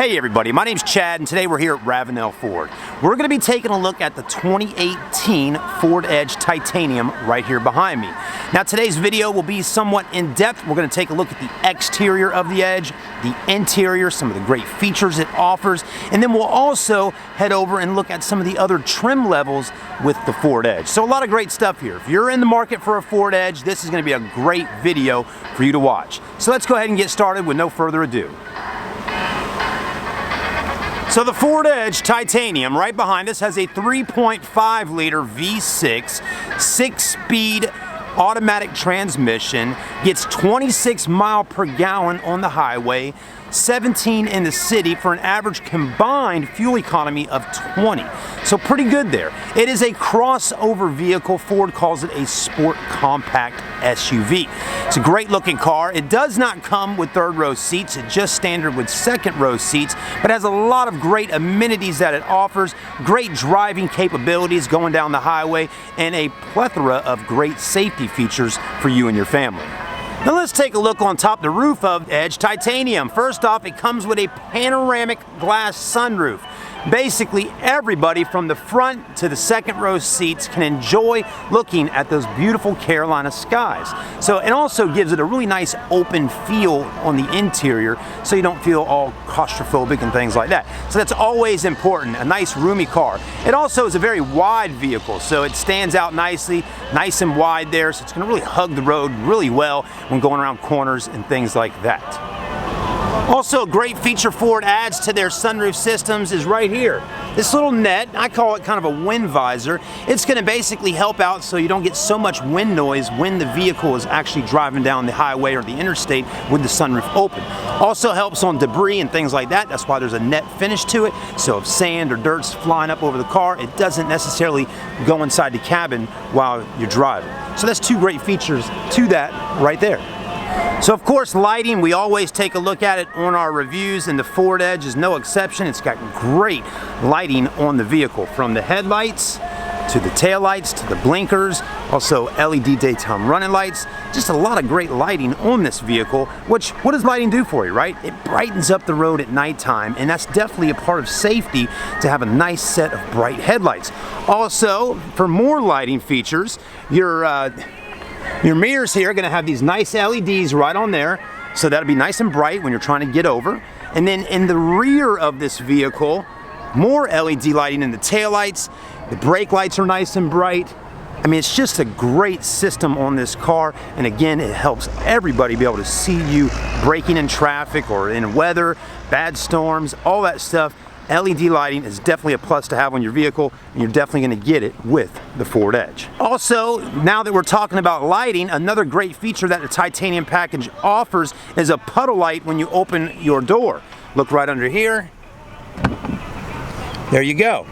Hey everybody, my name's Chad and today we're here at Ravenel Ford. We're going to be taking a look at the 2018 Ford Edge Titanium right here behind me. Now today's video will be somewhat in-depth. We're going to take a look at the exterior of the Edge, the interior, some of the great features it offers, and then we'll also head over and look at some of the other trim levels with the Ford Edge. So a lot of great stuff here. If you're in the market for a Ford Edge, this is going to be a great video for you to watch. So let's go ahead and get started with no further ado. So the Ford Edge Titanium right behind us has a 3.5 liter V6, 6-speed automatic transmission, gets 26 miles per gallon on the highway, 17 in the city for an average combined fuel economy of 20. So pretty good there. It is a crossover vehicle. Ford calls it a sport compact SUV. It's a great looking car. It does not come with third row seats. It's just standard with second row seats, but has a lot of great amenities that it offers, great driving capabilities going down the highway, and a plethora of great safety features for you and your family. Now let's take a look on top of the roof of Edge Titanium. First off, it comes with a panoramic glass sunroof. Basically, everybody from the front to the second row seats can enjoy looking at those beautiful Carolina skies. So it also gives it a really nice open feel on the interior so you don't feel all claustrophobic and things like that. So that's always important, a nice roomy car. It also is a very wide vehicle, so it stands out nicely, nice and wide there, so it's going to really hug the road really well when going around corners and things like that. Also, a great feature Ford adds to their sunroof systems is right here. This little net, I call it kind of a wind visor. It's going to basically help out so you don't get so much wind noise when the vehicle is actually driving down the highway or the interstate with the sunroof open. Also helps on debris and things like that. That's why there's a net finish to it. So if sand or dirt's flying up over the car, it doesn't necessarily go inside the cabin while you're driving. So that's two great features to that right there. So of course, lighting, we always take a look at it on our reviews, and the Ford Edge is no exception. It's got great lighting on the vehicle, from the headlights to the taillights to the blinkers, also LED daytime running lights. Just a lot of great lighting on this vehicle, which, what does lighting do for you, right? It brightens up the road at nighttime, and that's definitely a part of safety to have a nice set of bright headlights. Also, for more lighting features, your mirrors here are going to have these nice LEDs right on there, so that'll be nice and bright when you're trying to get over. And then in the rear of this vehicle, more LED lighting in the taillights. The brake lights are nice and bright. I mean, it's just a great system on this car, and again, it helps everybody be able to see you braking in traffic or in weather, bad storms, all that stuff. LED lighting is definitely a plus to have on your vehicle, and you're definitely going to get it with the Ford Edge. Also, now that we're talking about lighting, another great feature that the Titanium package offers is a puddle light when you open your door. Look right under here. There you go.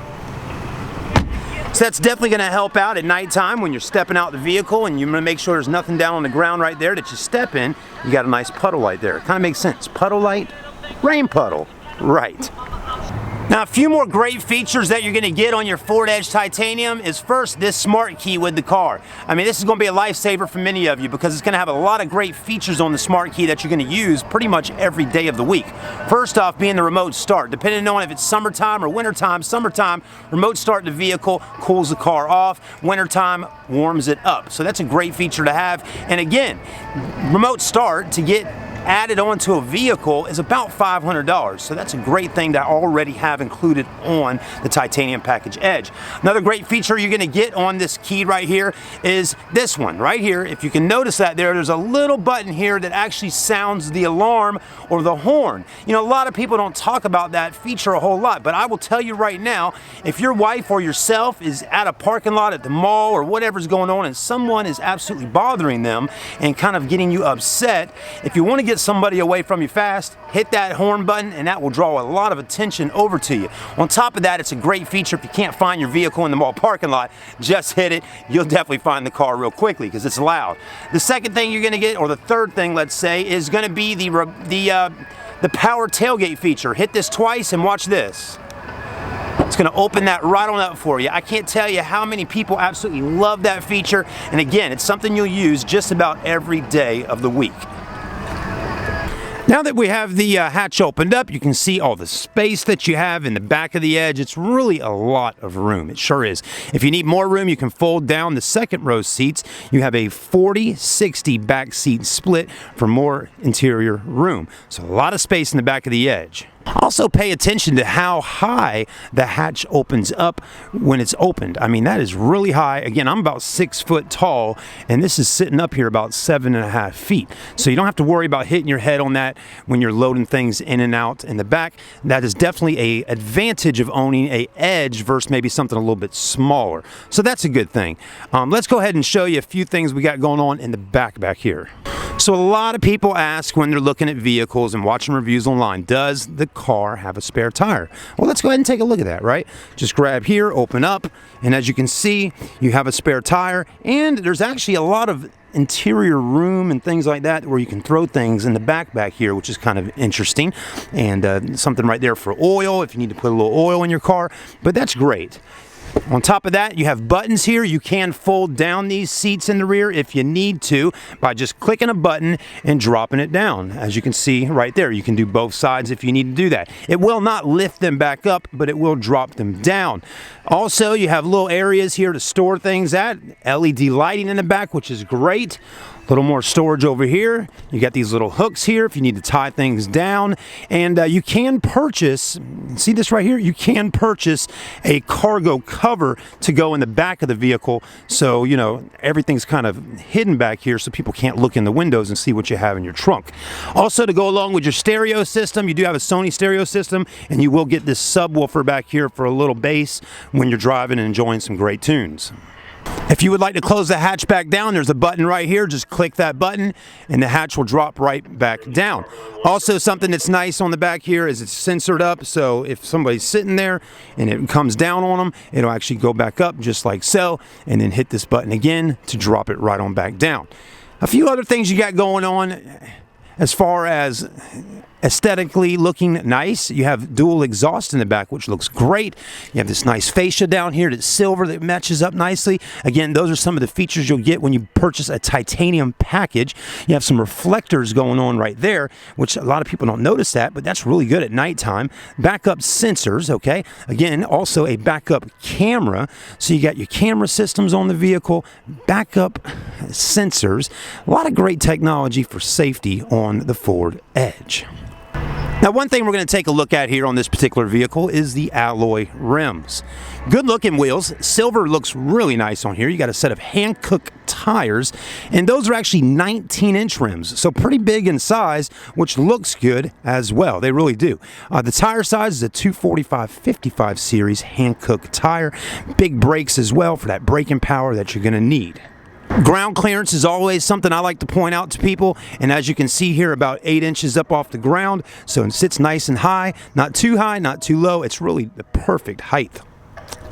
So that's definitely going to help out at nighttime when you're stepping out the vehicle and you want to make sure there's nothing down on the ground right there that you step in. You got a nice puddle light there. It kind of makes sense. Puddle light, rain puddle. Right. Now, a few more great features that you're going to get on your Ford Edge Titanium is, first, this smart key with the car. I mean, this is going to be a lifesaver for many of you because it's going to have a lot of great features on the smart key that you're going to use pretty much every day of the week. First off, being the remote start. Depending on if it's summertime or wintertime, summertime, remote start the vehicle cools the car off. Wintertime warms it up. So that's a great feature to have. And again, remote start to get added onto a vehicle is about $500, so that's a great thing to already have included on the Titanium Package Edge. Another great feature you're going to get on this key right here is this one right here. If you can notice that there's a little button here that actually sounds the alarm or the horn. You know, a lot of people don't talk about that feature a whole lot, but I will tell you right now, if your wife or yourself is at a parking lot at the mall or whatever's going on and someone is absolutely bothering them and kind of getting you upset, if you want to get somebody away from you fast, hit that horn button and that will draw a lot of attention over to you. On top of that, it's a great feature if you can't find your vehicle in the mall parking lot, just hit it. You'll definitely find the car real quickly because it's loud. The second thing you're going to get, or the third thing, let's say, is going to be the power tailgate feature. Hit this twice and watch this. It's going to open that right on up for you. I can't tell you how many people absolutely love that feature. And again, it's something you'll use just about every day of the week. Now that we have the hatch opened up, you can see all the space that you have in the back of the Edge. It's really a lot of room. It sure is. If you need more room, you can fold down the second row seats. You have a 40-60 back seat split for more interior room. So a lot of space in the back of the Edge. Also pay attention to how high the hatch opens up when it's opened. I mean, that is really high. Again, I'm about 6 foot tall, and this is sitting up here about 7.5 feet. So you don't have to worry about hitting your head on that when you're loading things in and out in the back. That is definitely an advantage of owning a Edge versus maybe something a little bit smaller. So that's a good thing. Let's go ahead and show you a few things we got going on in the back here. So a lot of people ask when they're looking at vehicles and watching reviews online, does the car have a spare tire? Well, let's go ahead and take a look at that, right? Just grab here, open up, and as you can see, you have a spare tire, and there's actually a lot of interior room and things like that where you can throw things in the back here, which is kind of interesting, and something right there for oil if you need to put a little oil in your car, but that's great. On top of that, you have buttons here. You can fold down these seats in the rear if you need to by just clicking a button and dropping it down. As you can see right there, you can do both sides if you need to do that. It will not lift them back up, but it will drop them down. Also, you have little areas here to store things at. LED lighting in the back, which is great. A little more storage over here. You got these little hooks here if you need to tie things down, and you can purchase, see this right here, you can purchase a cargo cover to go in the back of the vehicle, so you know everything's kind of hidden back here so people can't look in the windows and see what you have in your trunk. Also, to go along with your stereo system, you do have a Sony stereo system, and you will get this subwoofer back here for a little bass when you're driving and enjoying some great tunes. If you would like to close the hatch back down, there's a button right here. Just click that button and the hatch will drop right back down. Also, something that's nice on the back here is it's sensored up, so if somebody's sitting there and it comes down on them, it'll actually go back up just like so, and then hit this button again to drop it right on back down. A few other things you got going on as far as aesthetically looking nice. You have dual exhaust in the back, which looks great. You have this nice fascia down here that's silver that matches up nicely. Again, those are some of the features you'll get when you purchase a titanium package. You have some reflectors going on right there, which a lot of people don't notice that, but that's really good at nighttime. Backup sensors, okay? Again, also a backup camera. So you got your camera systems on the vehicle, backup sensors. A lot of great technology for safety on the Ford Edge. Now, one thing we're going to take a look at here on this particular vehicle is the alloy rims. Good looking wheels. Silver looks really nice on here. You got a set of Hankook tires, and those are actually 19-inch rims, so pretty big in size, which looks good as well. They really do. The tire size is a 245/55 series Hankook tire. Big brakes as well for that braking power that you're going to need. Ground clearance is always something I like to point out to people, and as you can see here, about 8 inches up off the ground, so it sits nice and high, not too high, not too low. It's really the perfect height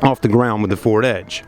off the ground with the Ford Edge.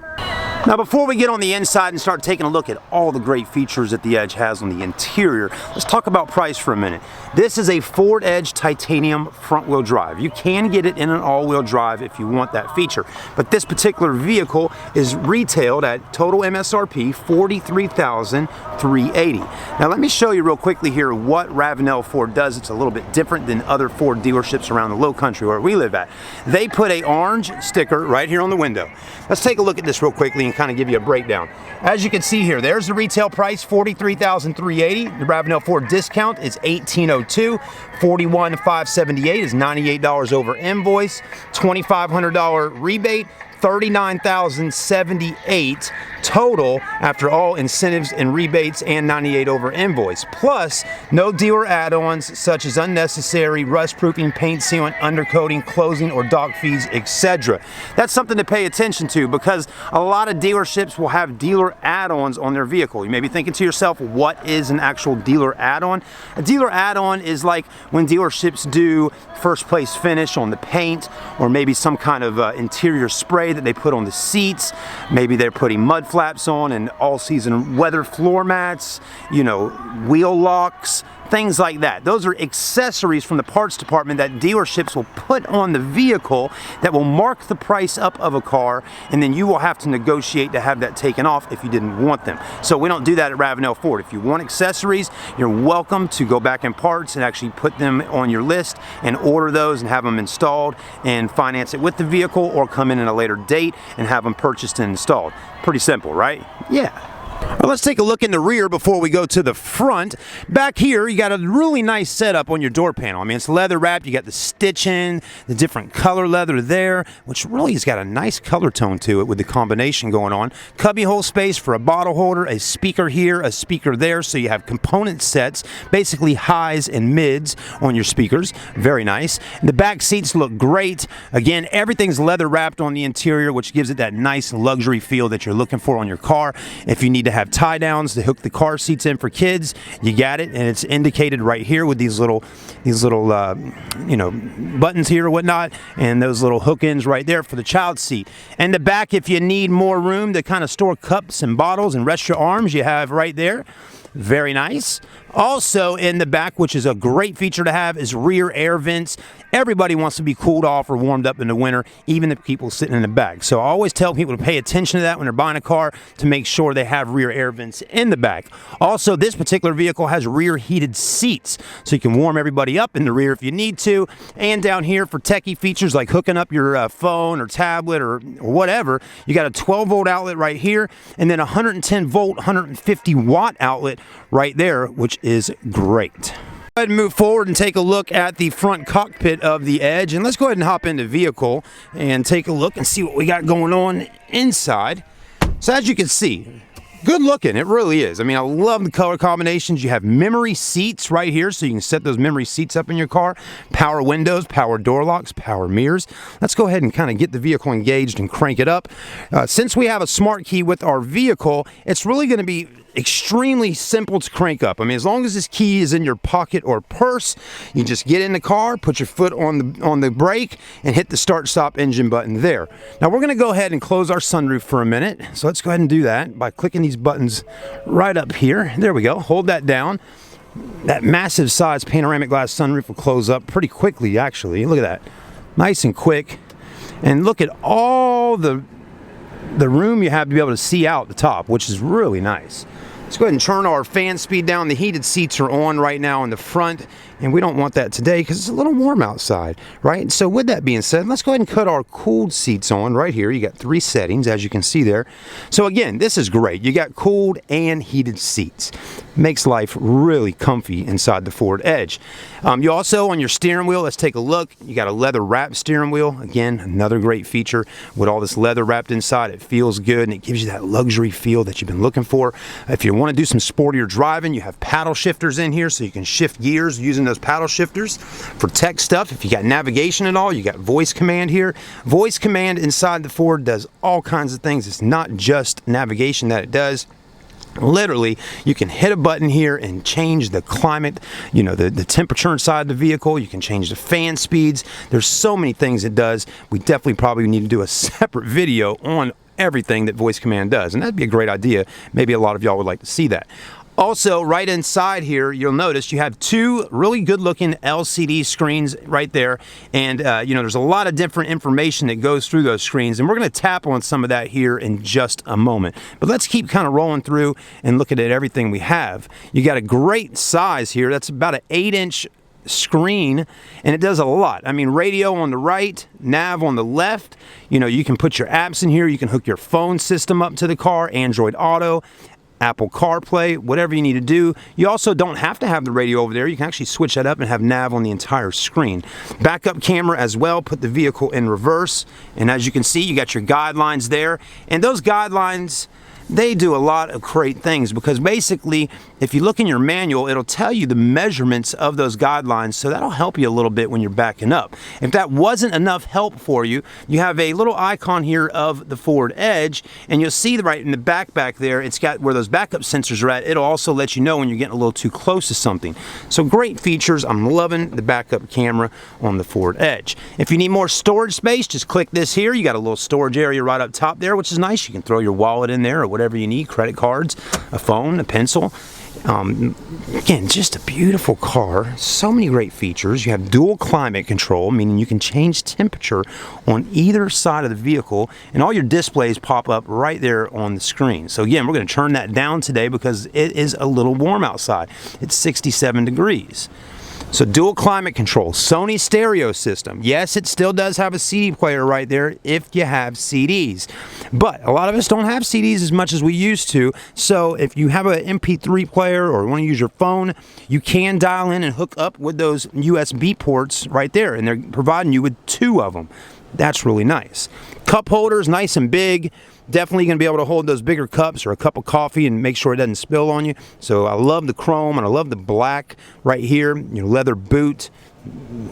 Now, before we get on the inside and start taking a look at all the great features that the Edge has on the interior, let's talk about price for a minute. This is a Ford Edge titanium front-wheel drive. You can get it in an all-wheel drive if you want that feature, but this particular vehicle is retailed at total MSRP $43,380. Now, let me show you real quickly here what Ravenel Ford does. It's a little bit different than other Ford dealerships around the low country where we live at. They put an orange sticker right here on the window. Let's take a look at this real quickly and kind of give you a breakdown. As you can see here, there's the retail price, $43,380. The Ravenel Ford discount is $1,802. $41,578 is $98 over invoice. $2,500 rebate. $39,078 total after all incentives and rebates and $98 over invoice. Plus, no dealer add-ons such as unnecessary rust-proofing, paint sealant, undercoating, closing, or dock fees, etc. That's something to pay attention to because a lot of dealerships will have dealer add-ons on their vehicle. You may be thinking to yourself, what is an actual dealer add-on? A dealer add-on is like when dealerships do first place finish on the paint, or maybe some kind of interior spray that they put on the seats. Maybe they're putting mud flaps on and all season weather floor mats, you know, wheel locks, things like that. Those are accessories from the parts department that dealerships will put on the vehicle that will mark the price up of a car, and then you will have to negotiate to have that taken off if you didn't want them. So we don't do that at Ravenel Ford. If you want accessories, you're welcome to go back in parts and actually put them on your list and order those and have them installed and finance it with the vehicle, or come in at a later date and have them purchased and installed. Pretty simple, right? Yeah. Well, let's take a look in the rear before we go to the front. Back here, you got a really nice setup on your door panel. I mean, it's leather wrapped. You got the stitching, the different color leather there, which really has got a nice color tone to it with the combination going on. Cubby hole space for a bottle holder, a speaker here, a speaker there, so you have component sets, basically highs and mids on your speakers. Very nice. And the back seats look great. Again, everything's leather wrapped on the interior, which gives it that nice luxury feel that you're looking for on your car. If you need to have tie downs to hook the car seats in for kids, you got it, and it's indicated right here with these little you know, buttons here or whatnot, and those little hook ends right there for the child seat. And the back, if you need more room to kind of store cups and bottles and rest your arms, you have right there. Very nice. Also in the back, which is a great feature to have, is rear air vents. Everybody wants to be cooled off or warmed up in the winter, even the people sitting in the back. So I always tell people to pay attention to that when they're buying a car, to make sure they have rear air vents in the back. Also, this particular vehicle has rear heated seats, so you can warm everybody up in the rear if you need to. And down here for techie features like hooking up your phone or tablet or whatever, you got a 12-volt outlet right here, and then a 110-volt, 150-watt outlet right there, which is great. Go ahead and move forward and take a look at the front cockpit of the Edge, and let's go ahead and hop into vehicle and take a look and see what we got going on inside. So as you can see, good looking, it really is. I mean, I love the color combinations. You have memory seats right here, so you can set those memory seats up in your car. Power windows, power door locks, power mirrors. Let's go ahead and kind of get the vehicle engaged and crank it up. Since we have a smart key with our vehicle, it's really going to be extremely simple to crank up. I mean, as long as this key is in your pocket or purse, you just get in the car, put your foot on the brake, and hit the start stop engine button there. Now we're going to go ahead and close our sunroof for a minute. So let's go ahead and do that by clicking these buttons right up here. There we go. Hold that down. That massive size panoramic glass sunroof will close up pretty quickly, actually. Look at that. Nice and quick. And look at all the room you have to be able to see out the top, which is really nice. Let's go ahead and turn our fan speed down. The heated seats are on right now in the front, and we don't want that today because it's a little warm outside, right? So with that being said, let's go ahead and cut our cooled seats on right here. You got 3 settings, as you can see there. So again, this is great. You got cooled and heated seats. Makes life really comfy inside the Ford Edge. You also, on your steering wheel, let's take a look. You got a leather wrapped steering wheel. Again, another great feature. With all this leather wrapped inside, it feels good, and it gives you that luxury feel that you've been looking for. If you want to do some sportier driving, you have paddle shifters in here, so you can shift gears using those paddle shifters. For tech stuff, if you got navigation at all, you got voice command here. Voice command inside the Ford does all kinds of things. It's not just navigation that it does. Literally, you can hit a button here and change the climate, you know, the temperature inside the vehicle. You can change the fan speeds. There's so many things it does. We definitely probably need to do a separate video on everything that voice command does, and that'd be a great idea. Maybe a lot of y'all would like to see that. Also, right inside here, you'll notice you have 2 really good looking LCD screens right there, and you know, there's a lot of different information that goes through those screens, and we're going to tap on some of that here in just a moment. But let's keep kind of rolling through and looking at everything we have. You got a great size here. That's about an 8-inch screen, and it does a lot. I mean, radio on the right, nav on the left. You know, you can put your apps in here. You can hook your phone system up to the car, Android Auto, Apple CarPlay, whatever you need to do. You also don't have to have the radio over there. You can actually switch that up and have nav on the entire screen. Backup camera as well, put the vehicle in reverse. And as you can see, you got your guidelines there. And those guidelines, they do a lot of great things, because basically, if you look in your manual, it'll tell you the measurements of those guidelines, so that'll help you a little bit when you're backing up. If that wasn't enough help for you, you have a little icon here of the Ford Edge, and you'll see right in the back there, it's got where those backup sensors are at. It'll also let you know when you're getting a little too close to something. So great features. I'm loving the backup camera on the Ford Edge. If you need more storage space, just click this here. You got a little storage area right up top there, which is nice. You can throw your wallet in there or whatever you need, credit cards, a phone, a pencil. Again, just a beautiful car. So many great features. You have dual climate control, meaning you can change temperature on either side of the vehicle, and all your displays pop up right there on the screen. So again, we're going to turn that down today because it is a little warm outside. It's 67 degrees. So dual climate control, Sony stereo system. Yes, it still does have a CD player right there if you have CDs. But a lot of us don't have CDs as much as we used to. So if you have an MP3 player or want to use your phone, you can dial in and hook up with those USB ports right there. And they're providing you with 2 of them. That's really nice. Cup holders, nice and big. Definitely going to be able to hold those bigger cups or a cup of coffee and make sure it doesn't spill on you. So I love the chrome and I love the black right here. You know, leather boot.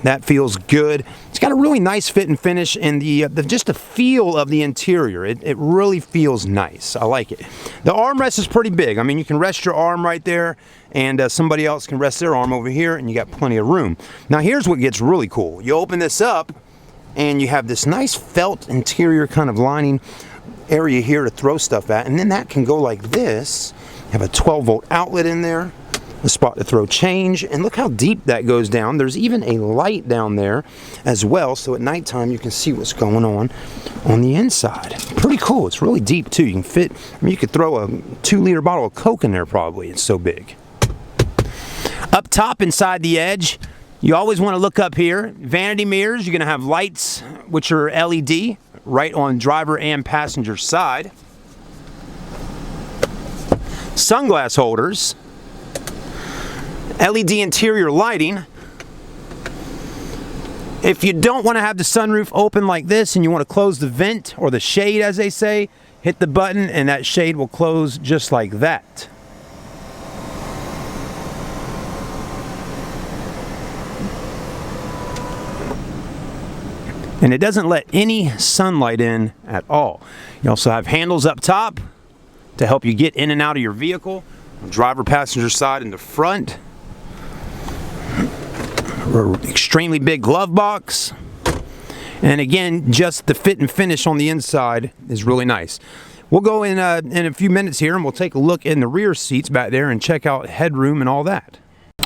That feels good. It's got a really nice fit and finish, and just the feel of the interior. It really feels nice. I like it. The armrest is pretty big. I mean, you can rest your arm right there, and somebody else can rest their arm over here, and you got plenty of room. Now, here's what gets really cool. You open this up, and you have this nice felt interior kind of lining area here to throw stuff at, and then that can go like this. You have a 12-volt outlet in there, a spot to throw change, and look how deep that goes down. There's even a light down there as well, so at nighttime you can see what's going on the inside. Pretty cool. It's really deep too. You can fit, I mean, you could throw a 2-liter bottle of Coke in there probably. It's so big. Up top inside the Edge, you always want to look up here. Vanity mirrors, you're going to have lights which are LED right on driver and passenger side. Sunglass holders. LED interior lighting. If you don't want to have the sunroof open like this and you want to close the vent, or the shade as they say, hit the button and that shade will close just like that. And it doesn't let any sunlight in at all. You also have handles up top to help you get in and out of your vehicle. Driver, passenger side in the front. Extremely big glove box. And again, just the fit and finish on the inside is really nice. We'll go in a few minutes here and we'll take a look in the rear seats back there and check out headroom and all that.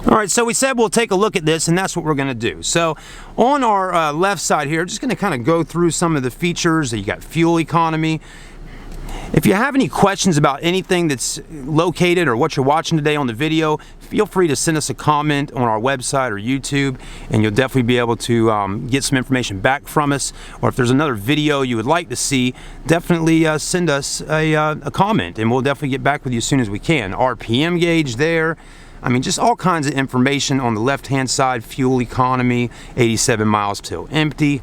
All right, so we said we'll take a look at this, and that's what we're going to do. So on our left side here, just going to kind of go through some of the features. You got fuel economy. If you have any questions about anything that's located or what you're watching today on the video, feel free to send us a comment on our website or YouTube, and you'll definitely be able to get some information back from us. Or if there's another video you would like to see, definitely send us a comment, and we'll definitely get back with you as soon as we can. RPM gauge there. I mean, just all kinds of information on the left-hand side. Fuel economy, 87 miles till empty.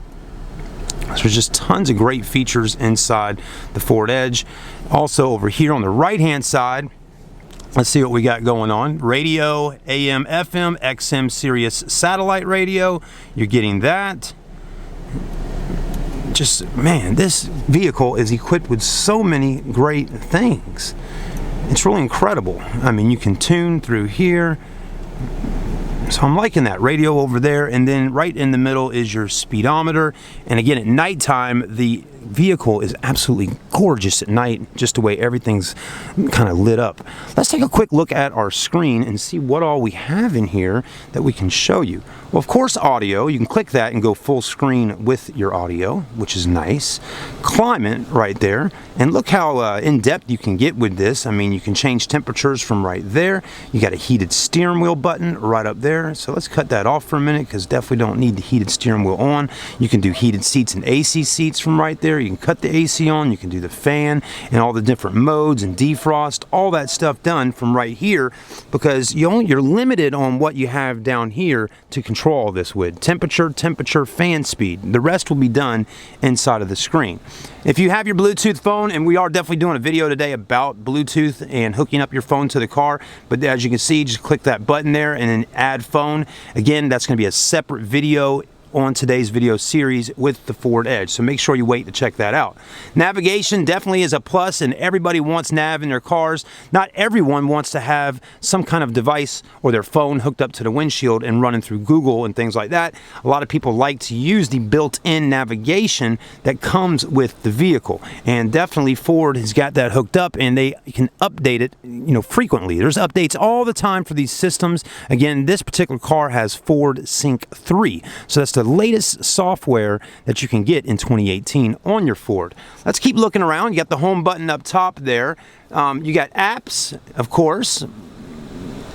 So there's just tons of great features inside the Ford Edge. Also over here on the right-hand side, let's see what we got going on. Radio, AM, FM, XM, Sirius satellite radio. You're getting that. Just, man, this vehicle is equipped with so many great things. It's really incredible. I mean, you can tune through here. So I'm liking that. Radio over there, and then right in the middle is your speedometer. And again, at nighttime, the vehicle is absolutely gorgeous at night, just the way everything's kind of lit up. Let's take a quick look at our screen and see what all we have in here that we can show you. Well, of course, audio. You can click that and go full screen with your audio, which is nice. Climate right there. And look how in-depth you can get with this. I mean, you can change temperatures from right there. You got a heated steering wheel button right up there. So let's cut that off for a minute, because definitely don't need the heated steering wheel on. You can do heated seats and AC seats from right there. You can cut the AC on. You can do the fan and all the different modes and defrost. All that stuff done from right here, because you're limited on what you have down here to control all this with. Temperature, fan speed. The rest will be done inside of the screen. If you have your Bluetooth phone, and we are definitely doing a video today about Bluetooth and hooking up your phone to the car, but as you can see, just click that button there and then add phone. Again, that's going to be a separate video on today's video series with the Ford Edge, so make sure you wait to check that out. Navigation definitely is a plus, and everybody wants nav in their cars. Not everyone wants to have some kind of device or their phone hooked up to the windshield and running through Google and things like that. A lot of people like to use the built-in navigation that comes with the vehicle, and definitely Ford has got that hooked up, and they can update it, you know, frequently. There's updates all the time for these systems. Again, this particular car has Ford Sync 3, so that's the latest software that you can get in 2018 on your Ford. Let's keep looking around. You got the home button up top there. You got apps, of course.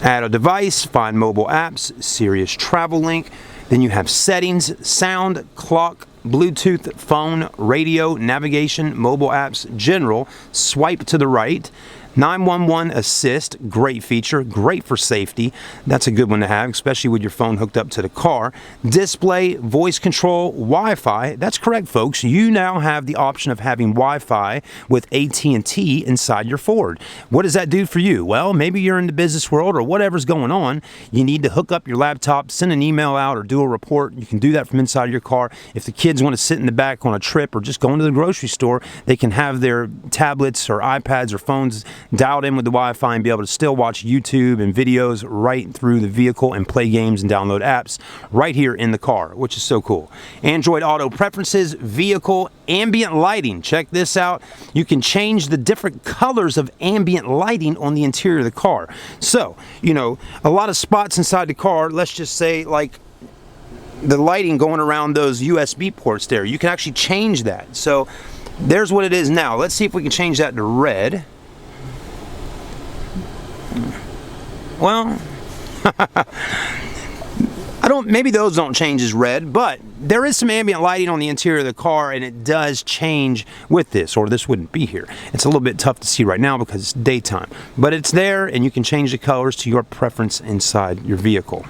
Add a device, find mobile apps, Sirius Travel Link. Then you have settings, sound, clock, Bluetooth, phone, radio, navigation, mobile apps, general, swipe to the right. 911 assist, great feature, great for safety. That's a good one to have, especially with your phone hooked up to the car. Display, voice control, Wi-Fi. That's correct, folks. You now have the option of having Wi-Fi with AT&T inside your Ford. What does that do for you? Well, maybe you're in the business world or whatever's going on. You need to hook up your laptop, send an email out, or do a report. You can do that from inside your car. If the kids want to sit in the back on a trip or just go into the grocery store, they can have their tablets or iPads or phones dialed in with the Wi-Fi and be able to still watch YouTube and videos right through the vehicle and play games and download apps right here in the car, which is so cool. Android Auto Preferences, Vehicle, Ambient Lighting. Check this out. You can change the different colors of ambient lighting on the interior of the car. So, you know, a lot of spots inside the car, let's just say like the lighting going around those USB ports there, you can actually change that. So there's what it is now. Let's see if we can change that to red. Well, maybe those don't change as red, but there is some ambient lighting on the interior of the car, and it does change with this, or this wouldn't be here. It's a little bit tough to see right now because it's daytime, but it's there, and you can change the colors to your preference inside your vehicle.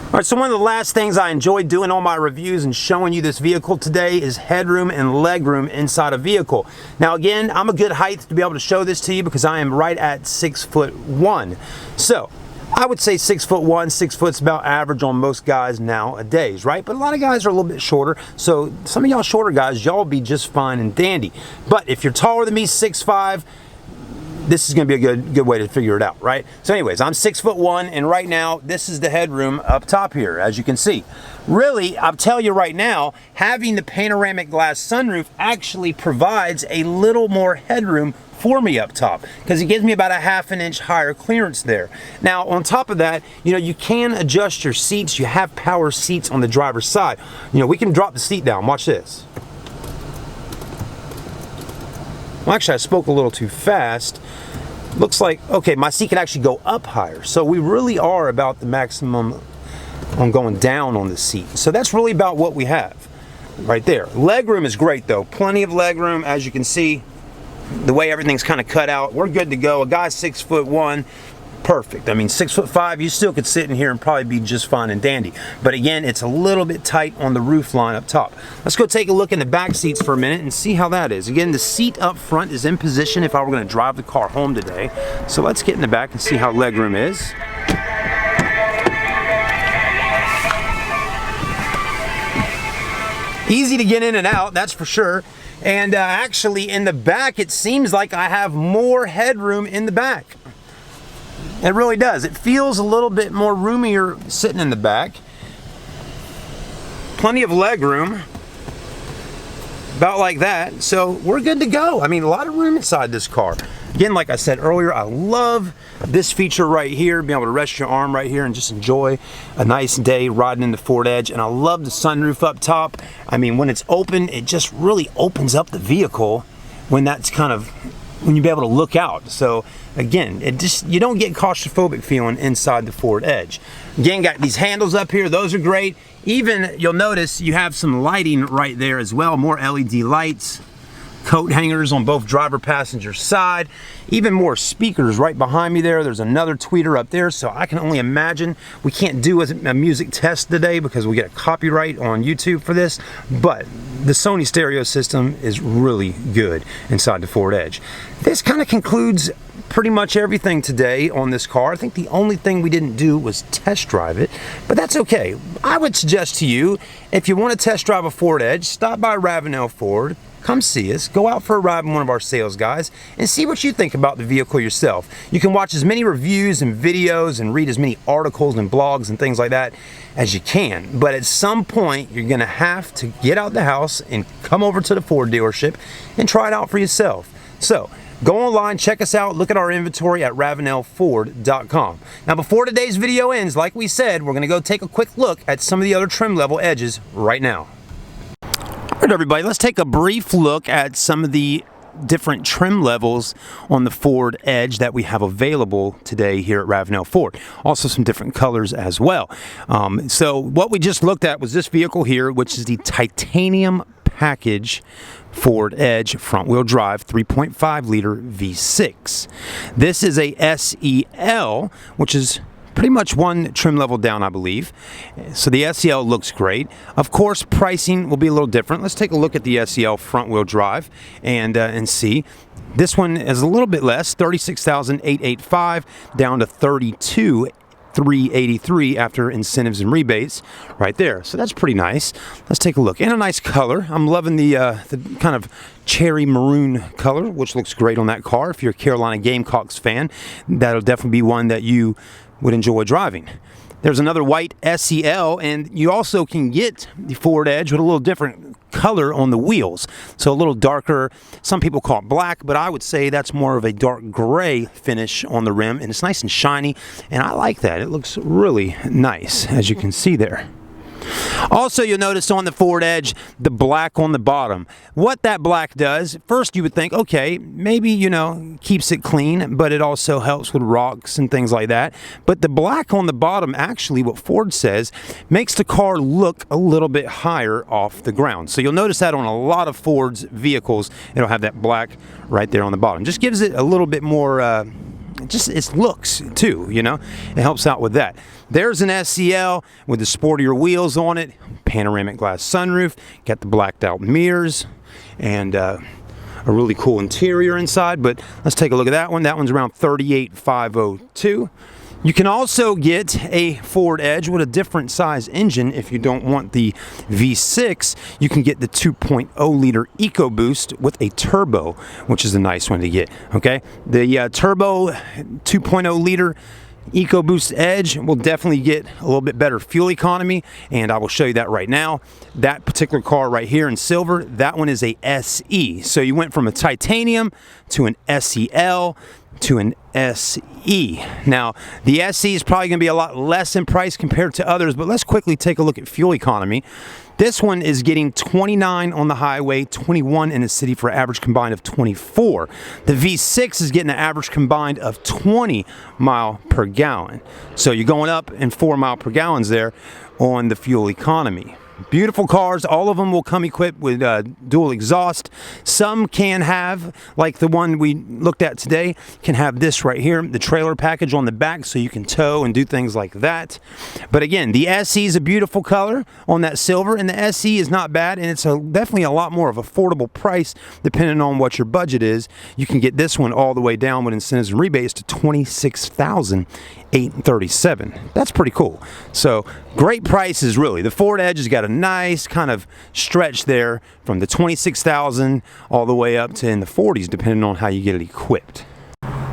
Alright, so one of the last things I enjoyed doing on my reviews and showing you this vehicle today is headroom and legroom inside a vehicle. Now again, I'm a good height to be able to show this to you because I am right at 6'1". So, I would say 6'1", 6 foot's about average on most guys nowadays, right? But a lot of guys are a little bit shorter, so some of y'all shorter guys, y'all be just fine and dandy. But if you're taller than me, 6'5", this is going to be a good way to figure it out, right? So anyways, I'm 6'1", and right now, this is the headroom up top here, as you can see. Really, I'll tell you right now, having the panoramic glass sunroof actually provides a little more headroom for me up top, because it gives me about a ½ an inch higher clearance there. Now, on top of that, you know, you can adjust your seats. You have power seats on the driver's side. You know, we can drop the seat down. Watch this. Well, actually, I spoke a little too fast. Looks like, okay, my seat can actually go up higher. So we really are about the maximum on going down on the seat. So that's really about what we have right there. Legroom is great though. Plenty of legroom, as you can see. The way everything's kind of cut out, we're good to go. A guy 6'1", perfect. I mean, 6'5", you still could sit in here and probably be just fine and dandy. But again, it's a little bit tight on the roof line up top. Let's go take a look in the back seats for a minute and see how that is. Again, the seat up front is in position if I were going to drive the car home today. So let's get in the back and see how legroom is. Easy to get in and out, that's for sure. And actually in the back, it seems like I have more headroom in the back. It really does. It feels a little bit more roomier sitting in the back. Plenty of legroom. About like that. So we're good to go. I mean, a lot of room inside this car. Again, like I said earlier, I love this feature right here, being able to rest your arm right here and just enjoy a nice day riding in the Ford Edge. And I love the sunroof up top. I mean, when it's open, it just really opens up the vehicle when that's kind of, when you be able to look out. So again, it just, you don't get claustrophobic feeling inside the Ford Edge. Again, got these handles up here, those are great. Even, you'll notice you have some lighting right there as well, more LED lights. Coat hangers on both driver passenger side, even more speakers right behind me there. There's another tweeter up there, so I can only imagine. We can't do a music test today because we get a copyright on YouTube for this, but the Sony stereo system is really good inside the Ford Edge. This kind of concludes pretty much everything today on this car. I think the only thing we didn't do was test drive it, but that's okay. I would suggest to you, if you want to test drive a Ford Edge, stop by Ravenel Ford, come see us, go out for a ride with one of our sales guys, and see what you think about the vehicle yourself. You can watch as many reviews and videos and read as many articles and blogs and things like that as you can. But at some point, you're gonna have to get out the house and come over to the Ford dealership and try it out for yourself. So, go online, check us out, look at our inventory at ravenelford.com. Now, before today's video ends, like we said, we're gonna go take a quick look at some of the other trim level edges right now. All right, everybody, let's take a brief look at some of the different trim levels on the Ford Edge that we have available today here at Ravenel Ford. Also some different colors as well. So what we just looked at was this vehicle here, which is the titanium package Ford Edge front-wheel drive 3.5 liter V6. This is a SEL, which is pretty much one trim level down, I believe. So the SEL looks great. Of course, pricing will be a little different. Let's take a look at the SEL front-wheel drive and see. This one is a little bit less, $36,885 down to $32,383 after incentives and rebates right there. So that's pretty nice. Let's take a look. And a nice color. I'm loving the kind of cherry maroon color, which looks great on that car. If you're a Carolina Gamecocks fan, that'll definitely be one that you would enjoy driving. There's another white SEL, and you also can get the Ford Edge with a little different color on the wheels. So a little darker, some people call it black, but I would say that's more of a dark gray finish on the rim, and it's nice and shiny, and I like that. It looks really nice, as you can see there. Also, you'll notice on the Ford Edge, the black on the bottom. What that black does, first you would think, okay, maybe, you know, keeps it clean, but it also helps with rocks and things like that. But the black on the bottom, actually, what Ford says, makes the car look a little bit higher off the ground. So you'll notice that on a lot of Ford's vehicles, it'll have that black right there on the bottom. Just gives it a little bit more, just its looks too, you know. It helps out with that. There's an SEL with the sportier wheels on it, panoramic glass sunroof, got the blacked out mirrors, and a really cool interior inside. But let's take a look at that one. That one's around $38,502. You can also get a Ford Edge with a different size engine. If you don't want the V6, you can get the 2.0 liter EcoBoost with a turbo, which is a nice one to get, okay? The turbo 2.0 liter EcoBoost Edge will definitely get a little bit better fuel economy, and I will show you that right now. That particular car right here in silver, that one is a SE. So you went from a titanium to an SEL to an SE. Now, the SE is probably going to be a lot less in price compared to others, but let's quickly take a look at fuel economy. This one is getting 29 on the highway, 21 in the city for an average combined of 24. The V6 is getting an average combined of 20 mile per gallon. So you're going up in 4 mile per gallons there on the fuel economy. Beautiful cars. All of them will come equipped with dual exhaust. Some can have, like the one we looked at today, can have this right here, the trailer package on the back, so you can tow and do things like that. But again, the SE is a beautiful color on that silver, and the SE is not bad, and it's definitely a lot more of affordable price depending on what your budget is. You can get this one all the way down with incentives and rebates to $26,837. That's pretty cool. So great prices, really. The Ford Edge has got a nice kind of stretch there from the $26,000 all the way up to in the 40s, depending on how you get it equipped.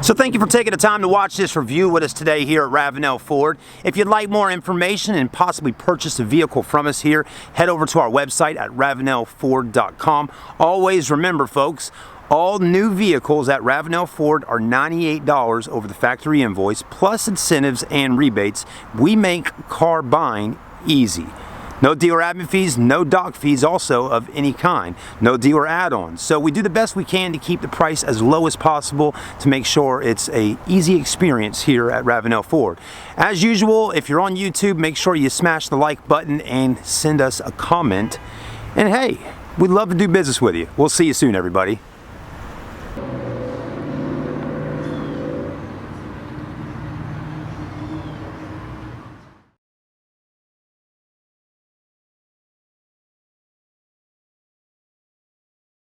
So thank you for taking the time to watch this review with us today here at Ravenel Ford. If you'd like more information and possibly purchase a vehicle from us here, head over to our website at ravenelford.com. Always remember, folks, all new vehicles at Ravenel Ford are $98 over the factory invoice, plus incentives and rebates. We make car buying easy. No dealer admin fees, no doc fees also of any kind, no dealer add-ons. So we do the best we can to keep the price as low as possible to make sure it's an easy experience here at Ravenel Ford. As usual, if you're on YouTube, make sure you smash the like button and send us a comment. And hey, we'd love to do business with you. We'll see you soon, everybody.